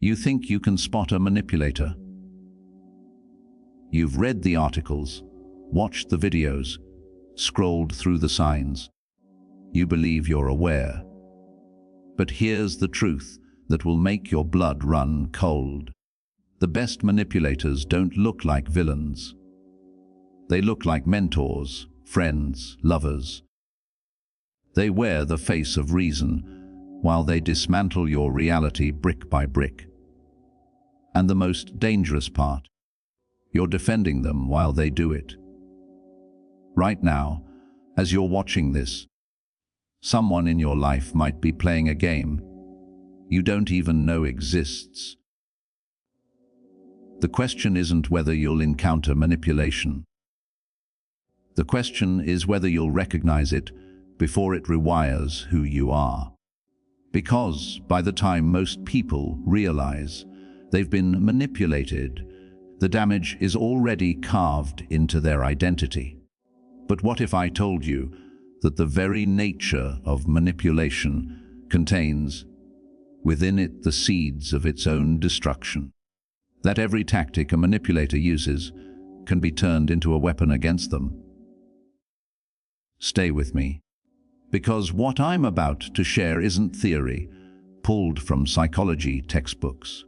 You think you can spot a manipulator. You've read the articles, watched the videos, scrolled through the signs. You believe you're aware. But here's the truth that will make your blood run cold. The best manipulators don't look like villains. They look like mentors, friends, lovers. They wear the face of reason while they dismantle your reality brick by brick. And the most dangerous part, you're defending them while they do it. Right now, as you're watching this, someone in your life might be playing a game you don't even know exists. The question isn't whether you'll encounter manipulation. The question is whether you'll recognize it before it rewires who you are. Because by the time most people realize they've been manipulated, the damage is already carved into their identity. But what if I told you that the very nature of manipulation contains within it the seeds of its own destruction? That every tactic a manipulator uses can be turned into a weapon against them. Stay with me, because what I'm about to share isn't theory pulled from psychology textbooks.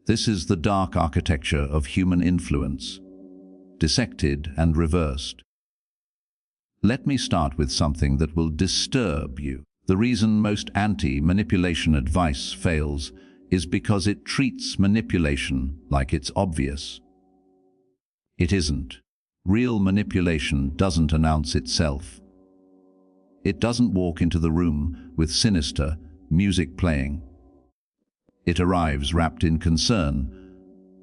This is the dark architecture of human influence, dissected and reversed. Let me start with something that will disturb you. The reason most anti-manipulation advice fails is because it treats manipulation like it's obvious. It isn't. Real manipulation doesn't announce itself. It doesn't walk into the room with sinister music playing. It arrives wrapped in concern,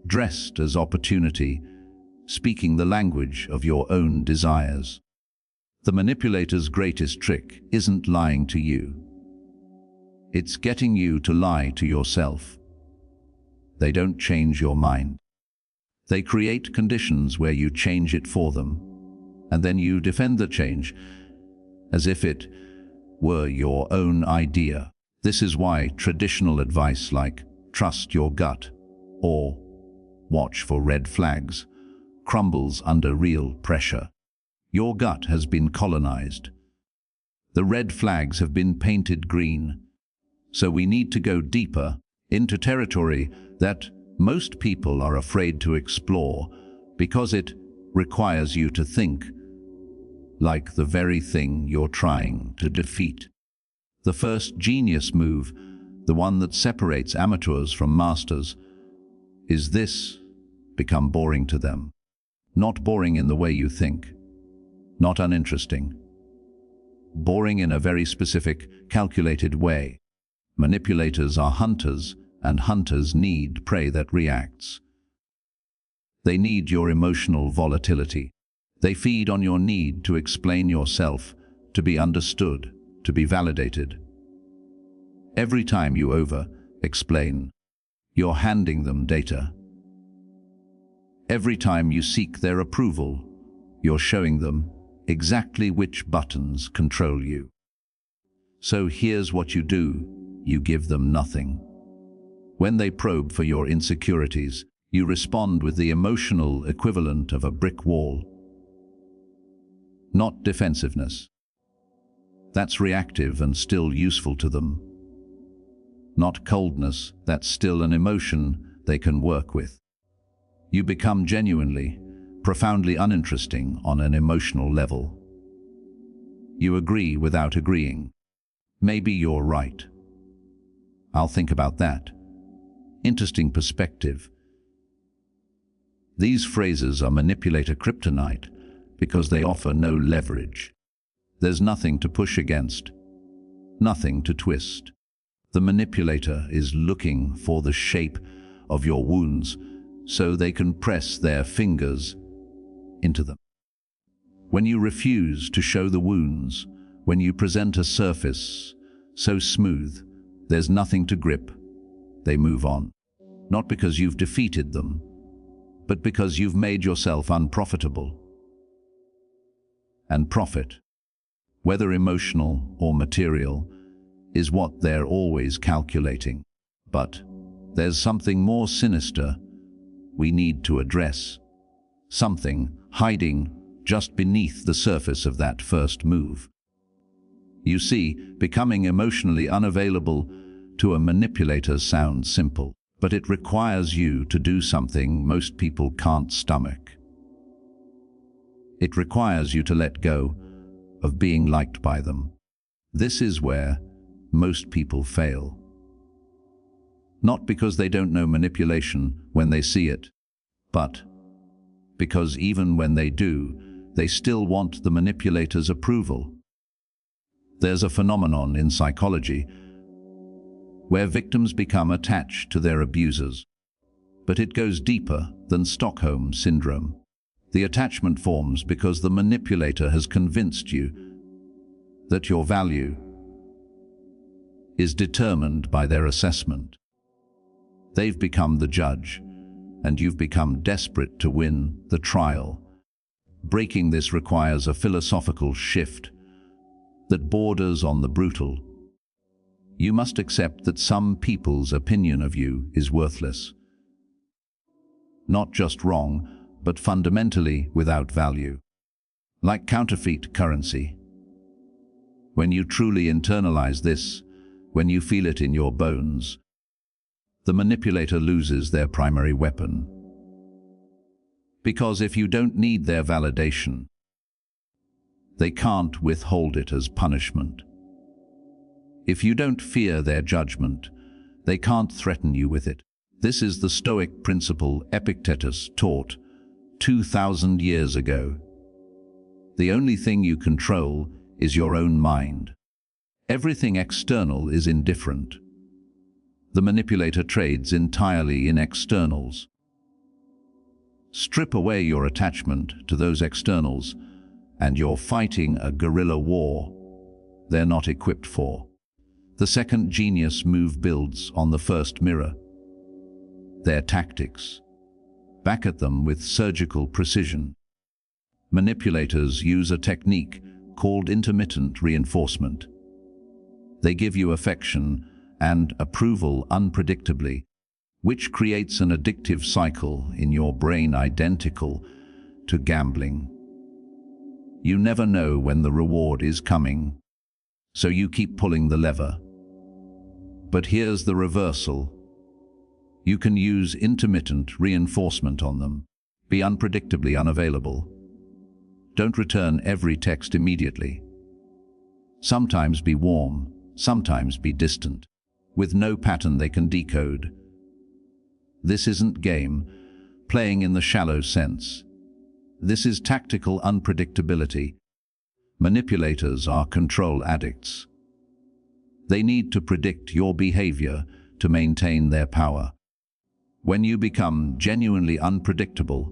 dressed as opportunity, speaking the language of your own desires. The manipulator's greatest trick isn't lying to you. It's getting you to lie to yourself. They don't change your mind. They create conditions where you change it for them, and then you defend the change as if it were your own idea. This is why traditional advice like trust your gut or watch for red flags crumbles under real pressure. Your gut has been colonized. The red flags have been painted green. So we need to go deeper into territory that most people are afraid to explore because it requires you to think like the very thing you're trying to defeat. The first genius move, the one that separates amateurs from masters, is this: become boring to them. Not boring in the way you think, not uninteresting. Boring in a very specific, calculated way. Manipulators are hunters, and hunters need prey that reacts. They need your emotional volatility. They feed on your need to explain yourself, to be understood, to be validated. Every time you over-explain, you're handing them data. Every time you seek their approval, you're showing them exactly which buttons control you. So here's what you do. You give them nothing. When they probe for your insecurities, you respond with the emotional equivalent of a brick wall. Not defensiveness. That's reactive and still useful to them. Not coldness, that's still an emotion they can work with. You become genuinely, profoundly uninteresting on an emotional level. You agree without agreeing. Maybe you're right. I'll think about that. Interesting perspective. These phrases are manipulator kryptonite because they offer no leverage. There's nothing to push against, nothing to twist. The manipulator is looking for the shape of your wounds so they can press their fingers into them. When you refuse to show the wounds, when you present a surface so smooth, there's nothing to grip, they move on. Not because you've defeated them, but because you've made yourself unprofitable. And profit, whether emotional or material, is what they're always calculating. But There's something more sinister we need to address. Something hiding just beneath the surface of that first move. You see, becoming emotionally unavailable to a manipulator sounds simple, but it requires you to do something most people can't stomach. It requires you to let go of being liked by them. This is where most people fail. Not because they don't know manipulation when they see it, but because even when they do, they still want the manipulator's approval. There's a phenomenon in psychology where victims become attached to their abusers, but it goes deeper than Stockholm Syndrome. The attachment forms because the manipulator has convinced you that your value is determined by their assessment. They've become the judge, and you've become desperate to win the trial. Breaking this requires a philosophical shift that borders on the brutal. You must accept that some people's opinion of you is worthless. Not just wrong, but fundamentally without value. Like counterfeit currency. When you truly internalize this, when you feel it in your bones, the manipulator loses their primary weapon. Because if you don't need their validation, they can't withhold it as punishment. If you don't fear their judgment, they can't threaten you with it. This is the Stoic principle Epictetus taught 2,000 years ago. The only thing you control is your own mind. Everything external is indifferent. The manipulator trades entirely in externals. Strip away your attachment to those externals, and you're fighting a guerrilla war they're not equipped for. The second genius move builds on the first mirror. Their tactics. Back at them with surgical precision. Manipulators use a technique called intermittent reinforcement. They give you affection and approval unpredictably, which creates an addictive cycle in your brain identical to gambling. You never know when the reward is coming, so you keep pulling the lever. But here's the reversal. You can use intermittent reinforcement on them. Be unpredictably unavailable. Don't return every text immediately. Sometimes be warm, sometimes be distant, with no pattern they can decode. This isn't game, playing in the shallow sense. This is tactical unpredictability. Manipulators are control addicts. They need to predict your behavior to maintain their power. When you become genuinely unpredictable,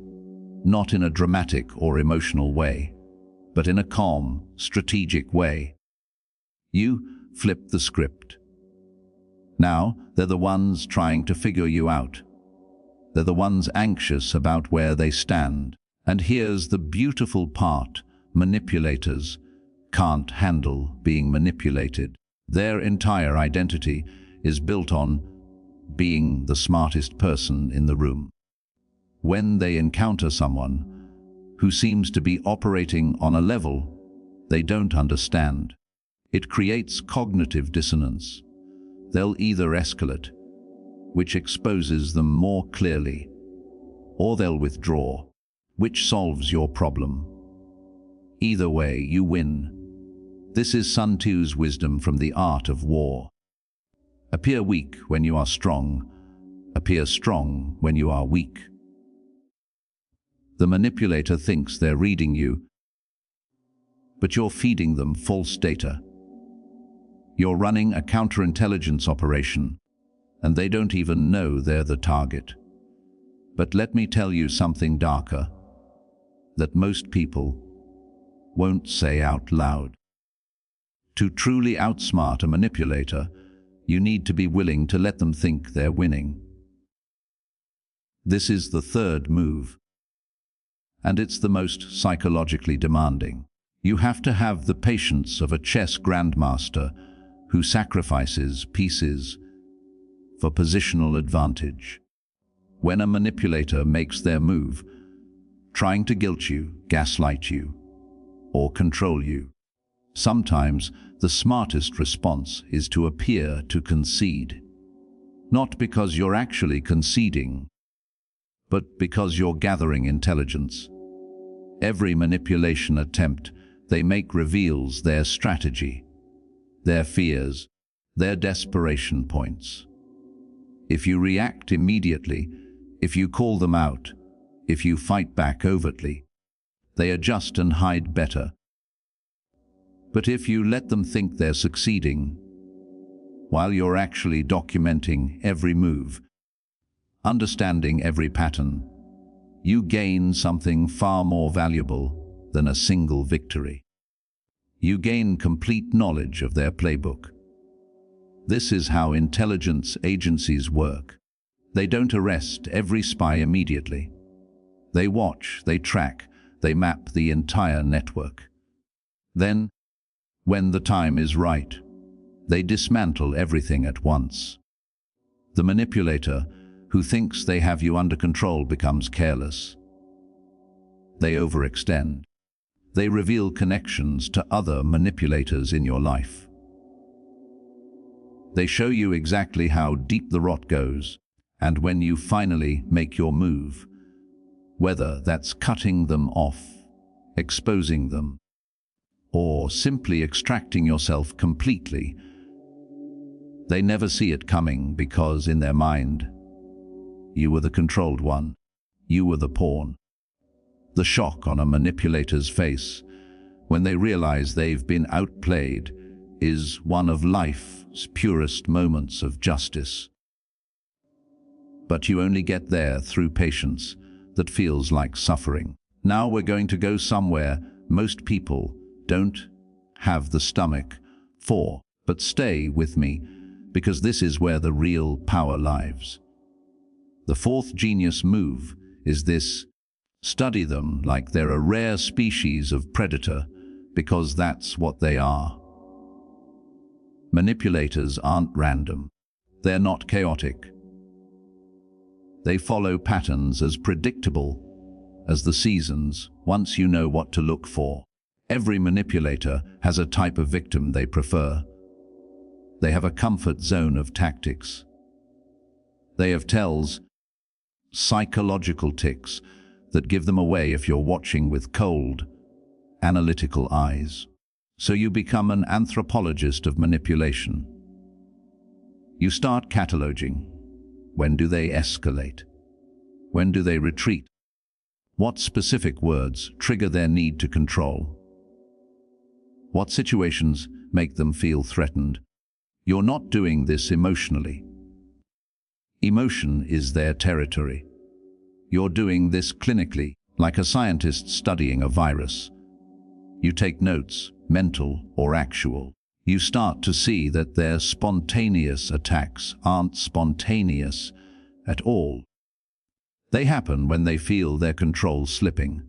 not in a dramatic or emotional way, but in a calm, strategic way, you flip the script. Now, they're the ones trying to figure you out. They're the ones anxious about where they stand. And here's the beautiful part: manipulators can't handle being manipulated. Their entire identity is built on being the smartest person in the room. When they encounter someone who seems to be operating on a level they don't understand, it creates cognitive dissonance. They'll either escalate, which exposes them more clearly, or they'll withdraw, which solves your problem. Either way, you win. This is Sun Tzu's wisdom from the art of war. Appear weak when you are strong. Appear strong when you are weak. The manipulator thinks they're reading you, but you're feeding them false data. You're running a counterintelligence operation, and they don't even know they're the target. But let me tell you something darker that most people won't say out loud. To truly outsmart a manipulator, you need to be willing to let them think they're winning. This is the third move, and it's the most psychologically demanding. You have to have the patience of a chess grandmaster who sacrifices pieces for positional advantage. When a manipulator makes their move, trying to guilt you, gaslight you, or control you, sometimes the smartest response is to appear to concede. Not because you're actually conceding, but because you're gathering intelligence. Every manipulation attempt they make reveals their strategy, their fears, their desperation points. If you react immediately, if you call them out, if you fight back overtly, they adjust and hide better. But if you let them think they're succeeding, while you're actually documenting every move, understanding every pattern, you gain something far more valuable than a single victory. You gain complete knowledge of their playbook. This is how intelligence agencies work. They don't arrest every spy immediately. They watch, they track, they map the entire network. Then, when the time is right, they dismantle everything at once. The manipulator, who thinks they have you under control, becomes careless. They overextend. They reveal connections to other manipulators in your life. They show you exactly how deep the rot goes, and when you finally make your move, whether that's cutting them off, exposing them, or simply extracting yourself completely, they never see it coming because in their mind, you were the controlled one. You were the pawn. The shock on a manipulator's face when they realize they've been outplayed is one of life's purest moments of justice. But you only get there through patience that feels like suffering. Now we're going to go somewhere most people don't have the stomach for, but stay with me because this is where the real power lies. The fourth genius move is this: study them like they're a rare species of predator, because that's what they are. Manipulators aren't random. They're not chaotic. They follow patterns as predictable as the seasons once you know what to look for. Every manipulator has a type of victim they prefer. They have a comfort zone of tactics. They have tells, psychological ticks that give them away if you're watching with cold, analytical eyes. So you become an anthropologist of manipulation. You start cataloging. When do they escalate? When do they retreat? What specific words trigger their need to control? What situations make them feel threatened? You're not doing this emotionally. Emotion is their territory. You're doing this clinically, like a scientist studying a virus. You take notes, mental or actual. You start to see that their spontaneous attacks aren't spontaneous at all. They happen when they feel their control slipping.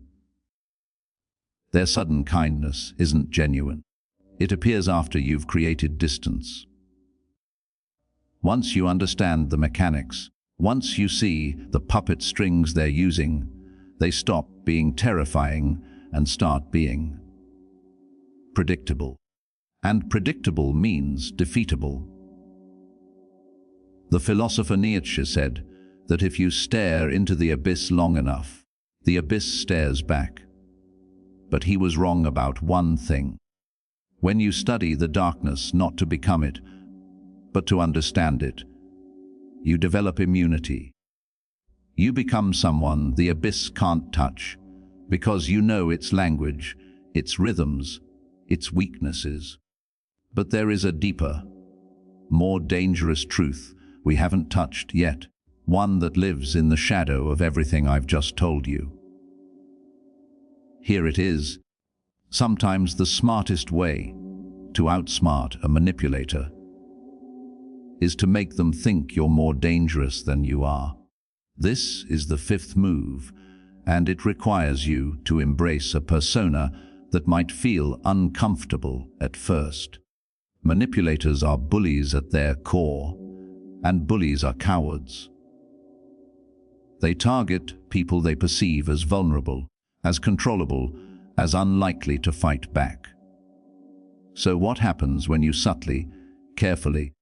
Their sudden kindness isn't genuine. It appears after you've created distance. Once you understand the mechanics, once you see the puppet strings they're using, they stop being terrifying and start being predictable. And predictable means defeatable. The philosopher Nietzsche said that if you stare into the abyss long enough, the abyss stares back. But he was wrong about one thing. When you study the darkness not to become it, but to understand it, you develop immunity. You become someone the abyss can't touch because you know its language, its rhythms, its weaknesses. But there is a deeper, more dangerous truth we haven't touched yet, one that lives in the shadow of everything I've just told you. Here it is. Sometimes the smartest way to outsmart a manipulator is to make them think you're more dangerous than you are. This is the fifth move, and it requires you to embrace a persona that might feel uncomfortable at first. Manipulators are bullies at their core, and bullies are cowards. They target people they perceive as vulnerable, as controllable, as unlikely to fight back. So what happens when you subtly, carefully,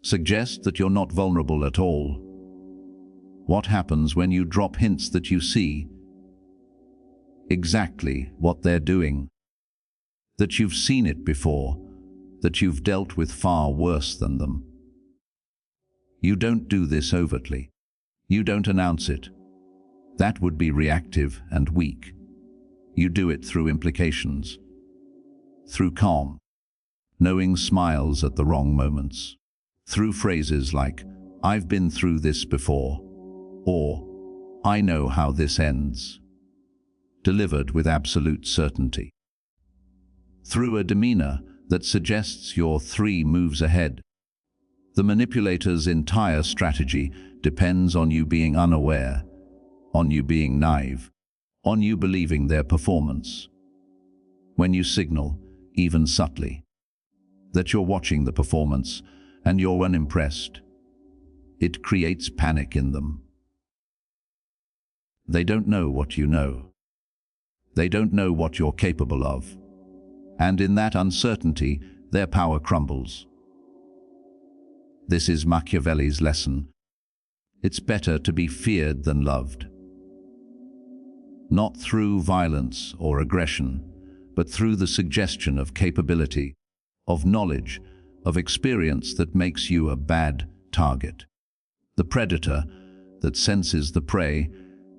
suggest that you're not vulnerable at all? What happens when you drop hints that you see exactly what they're doing? That you've seen it before, that you've dealt with far worse than them. You don't do this overtly. You don't announce it. That would be reactive and weak. You do it through implications, through calm, knowing smiles at the wrong moments, through phrases like, "I've been through this before," or "I know how this ends," delivered with absolute certainty. Through a demeanor that suggests you're 3 moves ahead. The manipulator's entire strategy depends on you being unaware, on you being naive, on you believing their performance. When you signal, even subtly, that you're watching the performance and you're unimpressed, it creates panic in them. They don't know what you know. They don't know what you're capable of. And in that uncertainty, their power crumbles. This is Machiavelli's lesson. It's better to be feared than loved. Not through violence or aggression, but through the suggestion of capability, of knowledge, of experience that makes you a bad target. The predator that senses the prey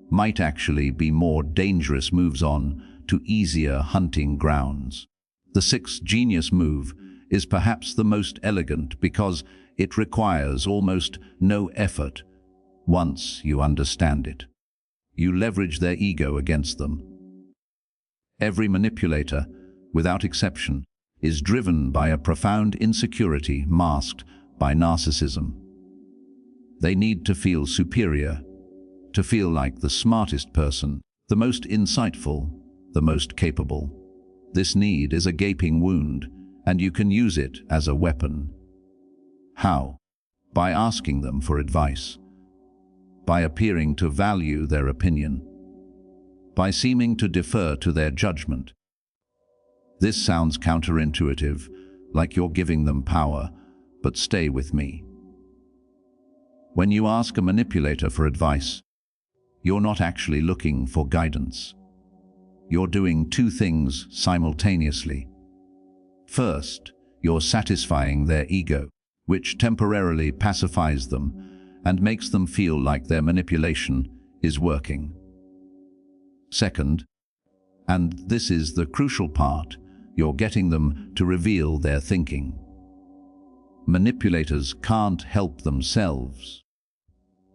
might actually be more dangerous moves on to easier hunting grounds. The 6th genius move is perhaps the most elegant because it requires almost no effort once you understand it. You leverage their ego against them. Every manipulator, without exception, is driven by a profound insecurity masked by narcissism. They need to feel superior, to feel like the smartest person, the most insightful, the most capable. This need is a gaping wound, and you can use it as a weapon. How? By asking them for advice, by appearing to value their opinion, by seeming to defer to their judgment. This sounds counterintuitive, like you're giving them power, but stay with me. When you ask a manipulator for advice, you're not actually looking for guidance. You're doing 2 things simultaneously. First, you're satisfying their ego, which temporarily pacifies them and makes them feel like their manipulation is working. Second, and this is the crucial part, you're getting them to reveal their thinking. Manipulators can't help themselves.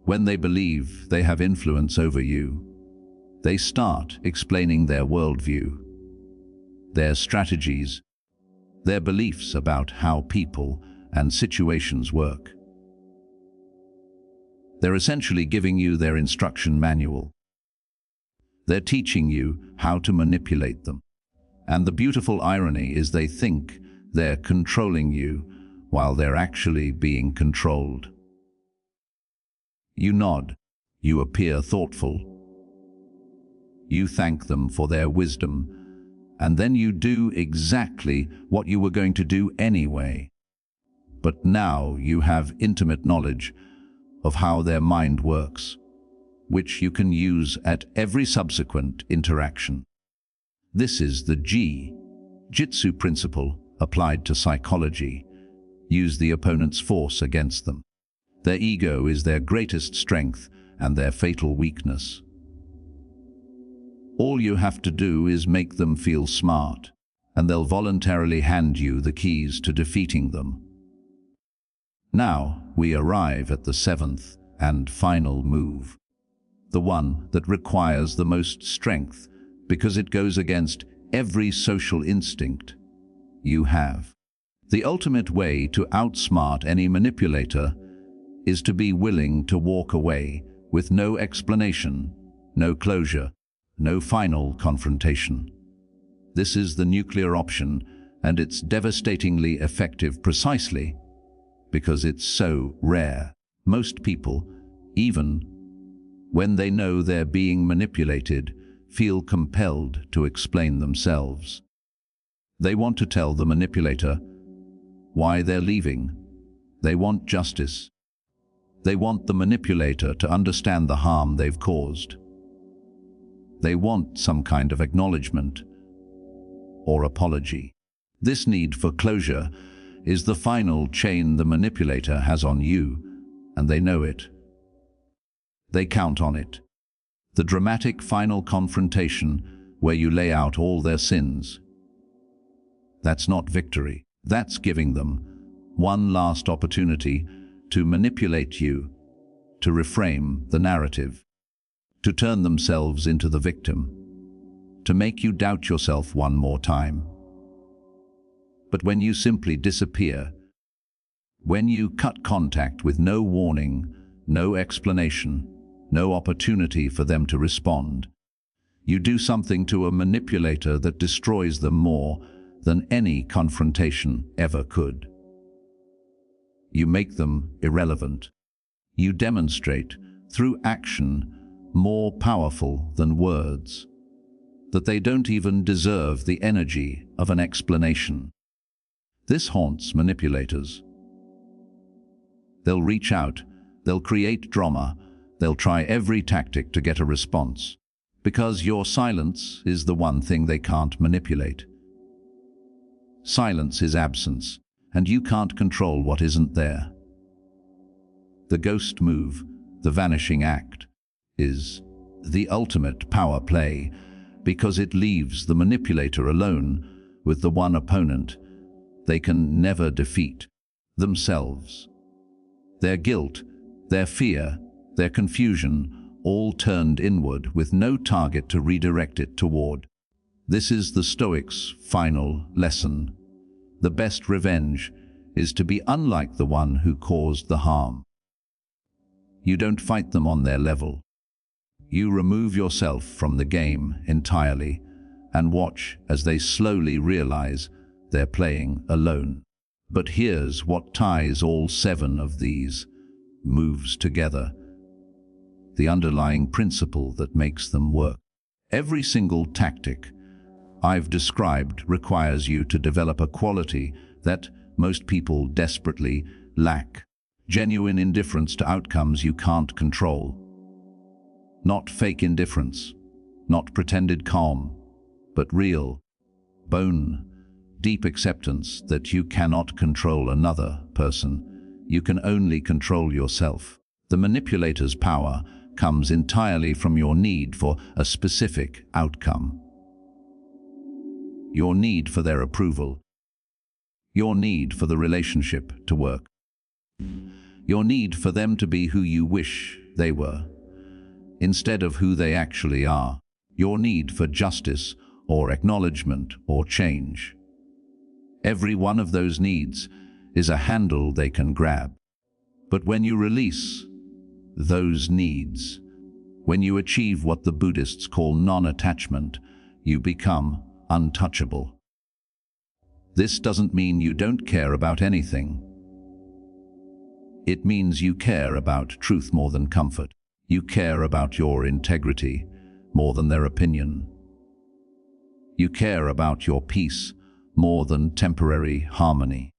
When they believe they have influence over you, they start explaining their worldview, their strategies, their beliefs about how people and situations work. They're essentially giving you their instruction manual. They're teaching you how to manipulate them. And the beautiful irony is they think they're controlling you while they're actually being controlled. You nod. You appear thoughtful. You thank them for their wisdom, and then you do exactly what you were going to do anyway. But now you have intimate knowledge of how their mind works, which you can use at every subsequent interaction. This is the Jitsu principle applied to psychology. Use the opponent's force against them. Their ego is their greatest strength and their fatal weakness. All you have to do is make them feel smart, and they'll voluntarily hand you the keys to defeating them. Now we arrive at the 7th and final move, the one that requires the most strength because it goes against every social instinct you have. The ultimate way to outsmart any manipulator is to be willing to walk away with no explanation, no closure, no final confrontation. This is the nuclear option, and it's devastatingly effective precisely because it's so rare. Most people, even when they know they're being manipulated, feel compelled to explain themselves. They want to tell the manipulator why they're leaving. They want justice. They want the manipulator to understand the harm they've caused. They want some kind of acknowledgement or apology. This need for closure is the final chain the manipulator has on you, and they know it. They count on it. The dramatic final confrontation where you lay out all their sins. That's not victory. That's giving them one last opportunity to manipulate you, to reframe the narrative, to turn themselves into the victim, to make you doubt yourself one more time. But when you simply disappear, when you cut contact with no warning, no explanation, no opportunity for them to respond, you do something to a manipulator that destroys them more than any confrontation ever could. You make them irrelevant. You demonstrate, through action, more powerful than words, that they don't even deserve the energy of an explanation. This haunts manipulators. They'll reach out, they'll create drama, they'll try every tactic to get a response, because your silence is the one thing they can't manipulate. Silence is absence, and you can't control what isn't there. The ghost move, the vanishing act, is the ultimate power play because it leaves the manipulator alone with the one opponent they can never defeat, themselves. Their guilt, their fear, their confusion, all turned inward with no target to redirect it toward. This is the Stoics' final lesson. The best revenge is to be unlike the one who caused the harm. You don't fight them on their level. You remove yourself from the game entirely and watch as they slowly realize they're playing alone. But here's what ties all 7 of these moves together: the underlying principle that makes them work. Every single tactic I've described requires you to develop a quality that most people desperately lack: genuine indifference to outcomes you can't control. Not fake indifference, not pretended calm, but real, bone, deep acceptance that you cannot control another person. You can only control yourself. The manipulator's power comes entirely from your need for a specific outcome. Your need for their approval. Your need for the relationship to work. Your need for them to be who you wish they were, instead of who they actually are. Your need for justice or acknowledgement or change. Every one of those needs is a handle they can grab. But when you release those needs, when you achieve what the Buddhists call non-attachment, you become untouchable. This doesn't mean you don't care about anything. It means you care about truth more than comfort. You care about your integrity more than their opinion. You care about your peace more than temporary harmony.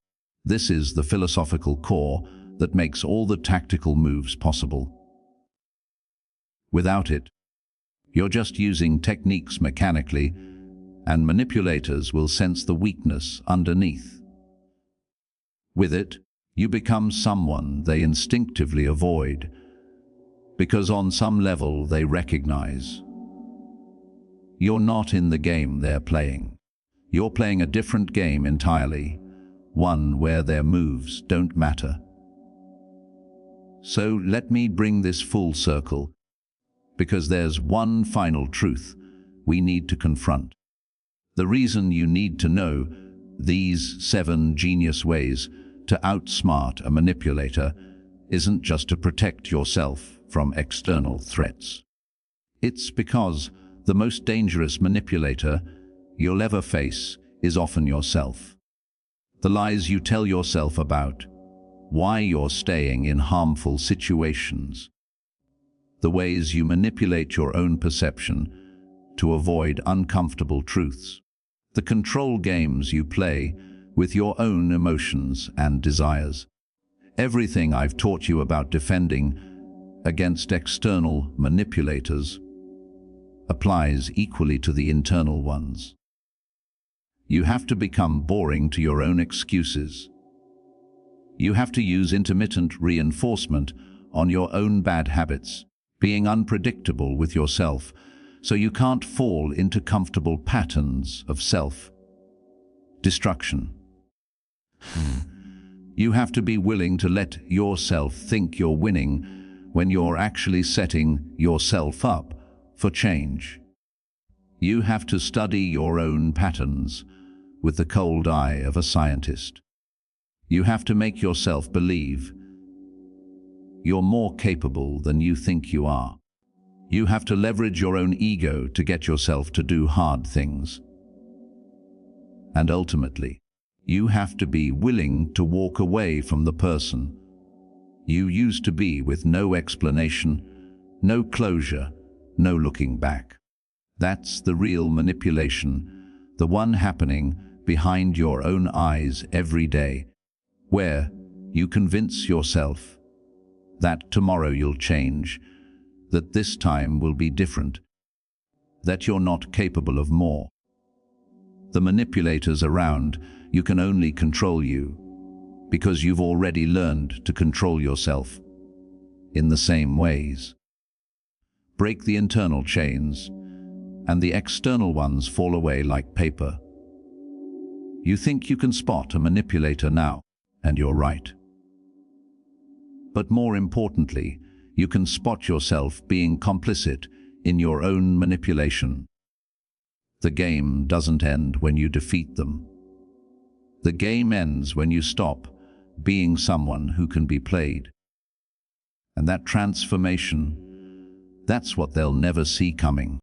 This is the philosophical core that makes all the tactical moves possible. Without it, you're just using techniques mechanically, and manipulators will sense the weakness underneath. With it, you become someone they instinctively avoid, because on some level they recognize you're not in the game they're playing. You're playing a different game entirely, one where their moves don't matter. So let me bring this full circle, because there's one final truth we need to confront. The reason you need to know these 7 genius ways to outsmart a manipulator isn't just to protect yourself from external threats. It's because the most dangerous manipulator you'll ever face is often yourself. The lies you tell yourself about why you're staying in harmful situations, the ways you manipulate your own perception to avoid uncomfortable truths, the control games you play with your own emotions and desires. Everything I've taught you about defending against external manipulators applies equally to the internal ones. You have to become boring to your own excuses. You have to use intermittent reinforcement on your own bad habits, being unpredictable with yourself, so you can't fall into comfortable patterns of self-destruction. You have to be willing to let yourself think you're winning when you're actually setting yourself up for change. You have to study your own patterns with the cold eye of a scientist. You have to make yourself believe you're more capable than you think you are. You have to leverage your own ego to get yourself to do hard things. And ultimately, you have to be willing to walk away from the person you used to be with no explanation, no closure, no looking back. That's the real manipulation, the one happening behind your own eyes every day, where you convince yourself that tomorrow you'll change, that this time will be different, that you're not capable of more. The manipulators around you can only control you because you've already learned to control yourself in the same ways. Break the internal chains, and the external ones fall away like paper. You think you can spot a manipulator now, and you're right. But more importantly, you can spot yourself being complicit in your own manipulation. The game doesn't end when you defeat them. The game ends when you stop being someone who can be played. And that transformation, that's what they'll never see coming.